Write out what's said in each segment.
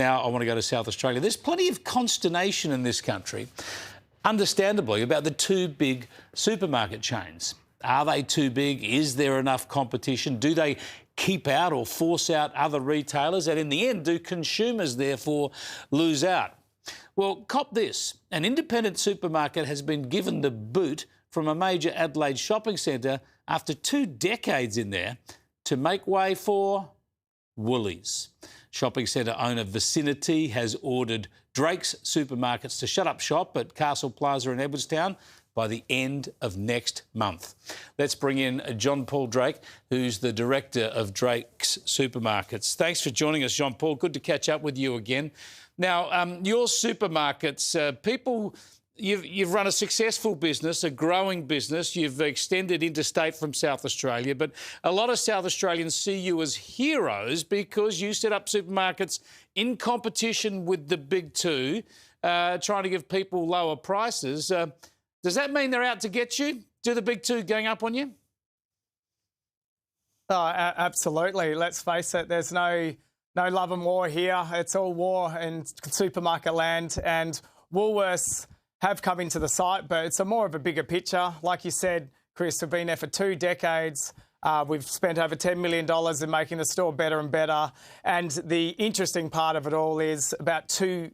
Now I want to go to South Australia. There's plenty of consternation in this country, understandably, about the two big supermarket chains. Are they too big? Is there enough competition? Do they keep out or force out other retailers? And in the end, do consumers therefore lose out? Well, cop this. An independent supermarket has been given the boot from a major Adelaide shopping centre after 2 decades in there to make way for Woolies. Shopping centre owner Vicinity has ordered Drake's supermarkets to shut up shop at Castle Plaza in Edwardstown by the end of next month. Let's bring in John Paul Drake, who's the director of Drake's Supermarkets. Thanks for joining us, John Paul. Good to catch up with you again. Now, your supermarkets, people... You've run a successful business, a growing business. You've extended interstate from South Australia, but a lot of South Australians see you as heroes because you set up supermarkets in competition with the big two, trying to give people lower prices. Does that mean they're out to get you? Do the big two gang up on you? Oh, absolutely. Let's face it, there's no love and war here. It's all war in supermarket land, and Woolworths have come into the site, but it's more of a bigger picture. Like you said, Chris, we've been there for 2 decades. We've spent over $10 million in making the store better and better. And the interesting part of it all is about two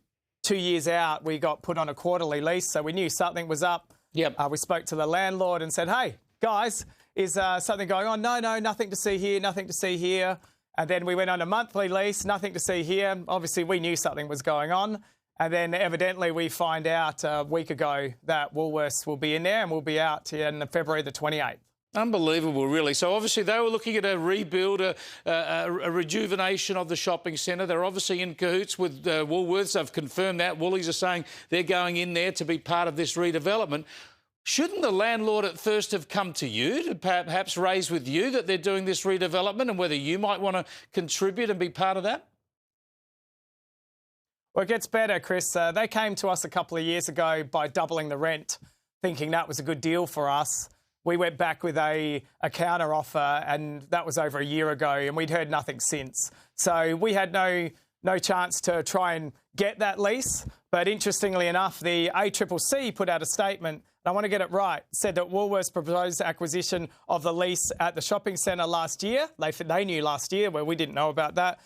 years out, we got put on a quarterly lease, so we knew something was up. Yep. We spoke to the landlord and said, hey, guys, is something going on? No, nothing to see here, nothing to see here. And then we went on a monthly lease, nothing to see here. Obviously, we knew something was going on. And then evidently we find out a week ago that Woolworths will be in there and will be out in February the 28th. Unbelievable, really. So obviously they were looking at a rebuild, a rejuvenation of the shopping centre. They're obviously in cahoots with Woolworths. They've confirmed that. Woolies are saying they're going in there to be part of this redevelopment. Shouldn't the landlord at first have come to you to perhaps raise with you that they're doing this redevelopment and whether you might want to contribute and be part of that? Well, it gets better, Chris. They came to us a couple of years ago by doubling the rent, thinking that was a good deal for us. We went back with a counter offer, and that was over a year ago, and we'd heard nothing since. So we had no chance to try and get that lease. But interestingly enough, the ACCC put out a statement, and I want to get it right, said that Woolworths proposed acquisition of the lease at the shopping centre last year. They knew last year, where we didn't know about that.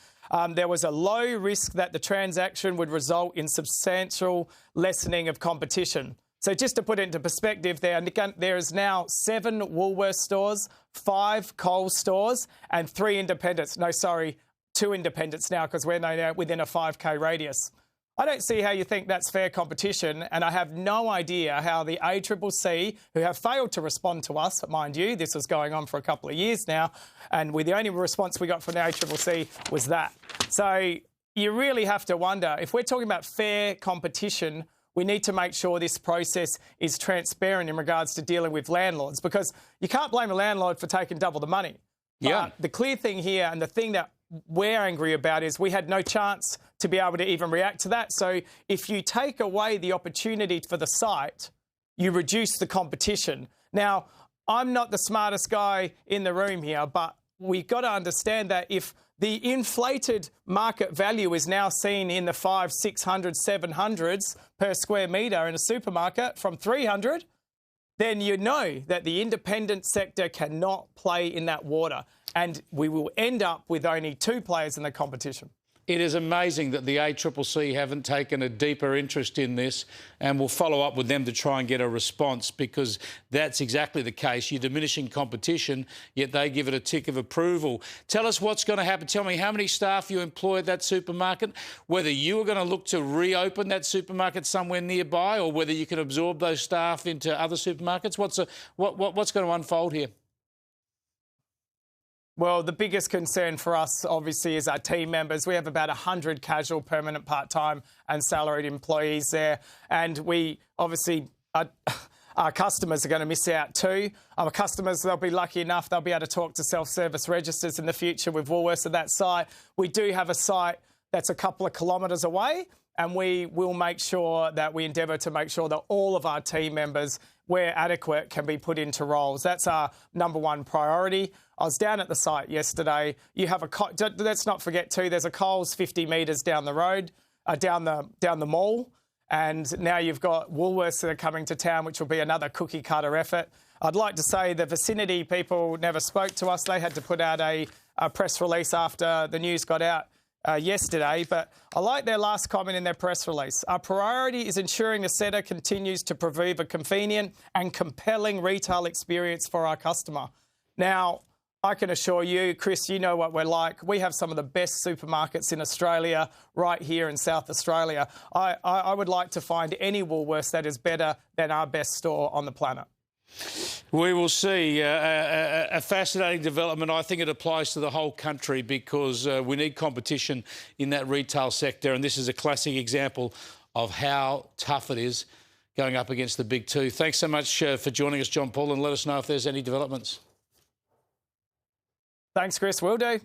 There was a low risk that the transaction would result in substantial lessening of competition. So just to put it into perspective, there is now 7 Woolworths stores, 5 Coles stores and 3 independents. No, sorry, 2 independents now because we're now within a 5K radius. I don't see how you think that's fair competition, and I have no idea how the ACCC, who have failed to respond to us, mind you, this was going on for a couple of years now, and the only response we got from the ACCC was that. So you really have to wonder, if we're talking about fair competition, we need to make sure this process is transparent in regards to dealing with landlords, because you can't blame a landlord for taking double the money. Yeah. But the clear thing here, and the thing that we're angry about, is we had no chance to be able to even react to that. So if you take away the opportunity for the site, you reduce the competition. Now, I'm not the smartest guy in the room here, but we've got to understand that if the inflated market value is now seen in the 500, 600, 700s per square metre in a supermarket from 300, then you know that the independent sector cannot play in that water, and we will end up with only 2 players in the competition. It is amazing that the ACCC haven't taken a deeper interest in this, and we'll follow up with them to try and get a response, because that's exactly the case. You're diminishing competition, yet they give it a tick of approval. Tell us what's going to happen. Tell me how many staff you employ at that supermarket, whether you are going to look to reopen that supermarket somewhere nearby or whether you can absorb those staff into other supermarkets. What's going to unfold here? Well, the biggest concern for us, obviously, is our team members. We have about 100 casual, permanent, part-time and salaried employees there. And we, obviously, our customers are going to miss out too. Our customers, they'll be lucky enough, they'll be able to talk to self-service registers in the future with Woolworths at that site. We do have a site that's a couple of kilometres away, and we will make sure that we endeavour to make sure that all of our team members, where adequate, can be put into roles. That's our number one priority. I was down at the site yesterday. You have let's not forget too, there's a Coles 50 metres down the road, down the mall, and now you've got Woolworths that are coming to town, which will be another cookie cutter effort. I'd like to say the Vicinity people never spoke to us. They had to put out a press release after the news got out yesterday, but I like their last comment in their press release. Our priority is ensuring the centre continues to provide a convenient and compelling retail experience for our customer. Now, I can assure you, Chris, you know what we're like. We have some of the best supermarkets in Australia right here in South Australia. I would like to find any Woolworths that is better than our best store on the planet. We will see. A fascinating development. I think it applies to the whole country because we need competition in that retail sector, and this is a classic example of how tough it is going up against the big two. Thanks so much for joining us, John Paul, and let us know if there's any developments. Thanks, Chris. Will do.